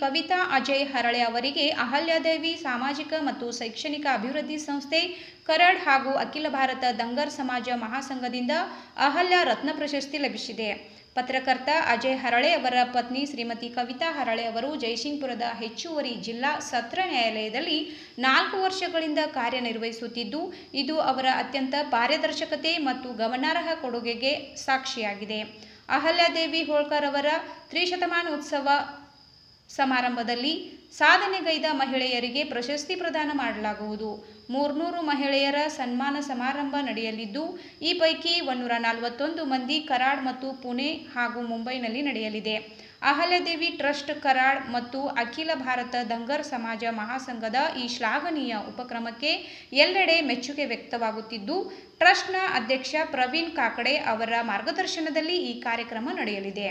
ಕವಿತಾ ಅಜಯ್ ಹರಳೆ ಅವರಿಗೆ ಅಹಲ್ಯಾದೇವಿ ಸಾಮಾಜಿಕ ಮತ್ತು ಶೈಕ್ಷಣಿಕ ಅಭಿವೃದ್ಧಿ ಸಂಸ್ಥೆ ಕರಡ್ ಹಾಗೂ ಅಖಿಲ ಭಾರತ ದಂಗರ್ ಸಮಾಜ ಮಹಾಸಂಘದಿಂದ ಅಹಲ್ಯ ರತ್ನ ಪ್ರಶಸ್ತಿ ಲಭಿಸಿದೆ. ಪತ್ರಕರ್ತ ಅಜಯ್ ಹರಳೆ ಅವರ ಪತ್ನಿ ಶ್ರೀಮತಿ ಕವಿತಾ ಹರಳೆ ಅವರು ಜಯಸಿಂಗ್ಪುರದ ಹೆಚ್ಚುವರಿ ಜಿಲ್ಲಾ ಸತ್ರ ನ್ಯಾಯಾಲಯದಲ್ಲಿ 4 ವರ್ಷಗಳಿಂದ ಕಾರ್ಯನಿರ್ವಹಿಸುತ್ತಿದ್ದು, ಇದು ಅವರ ಅತ್ಯಂತ ಪಾರದರ್ಶಕತೆ ಮತ್ತು ಗಮನಾರ್ಹ ಕೊಡುಗೆಗೆ ಸಾಕ್ಷಿಯಾಗಿದೆ. ಅಹಲ್ಯಾದೇವಿ ಹೋಳ್ಕರ್ ಅವರ ತ್ರಿಶತಮಾನೋತ್ಸವ ಸಮಾರಂಭದಲ್ಲಿ ಸಾಧನೆಗೈದ ಮಹಿಳೆಯರಿಗೆ ಪ್ರಶಸ್ತಿ ಪ್ರದಾನ ಮಾಡಲಾಗುವುದು. 300 ಮಹಿಳೆಯರ ಸನ್ಮಾನ ಸಮಾರಂಭ ನಡೆಯಲಿದ್ದು, ಈ ಪೈಕಿ 141 ಮಂದಿ ಕರಾಡ್ ಮತ್ತು ಪುಣೆ ಹಾಗೂ ಮುಂಬೈನಲ್ಲಿ ನಡೆಯಲಿದೆ. ಅಹಲ್ಯಾದೇವಿ ಟ್ರಸ್ಟ್, ಕರಾಡ್ ಮತ್ತು ಅಖಿಲ ಭಾರತ ದಂಗರ್ ಸಮಾಜ ಮಹಾಸಂಘದ ಈ ಶ್ಲಾಘನೀಯ ಉಪಕ್ರಮಕ್ಕೆ ಎಲ್ಲೆಡೆ ಮೆಚ್ಚುಗೆ ವ್ಯಕ್ತವಾಗುತ್ತಿದ್ದು, ಟ್ರಸ್ಟ್ನ ಅಧ್ಯಕ್ಷ ಪ್ರವೀಣ್ ಕಾಕಡೆ ಅವರ ಮಾರ್ಗದರ್ಶನದಲ್ಲಿ ಈ ಕಾರ್ಯಕ್ರಮ ನಡೆಯಲಿದೆ.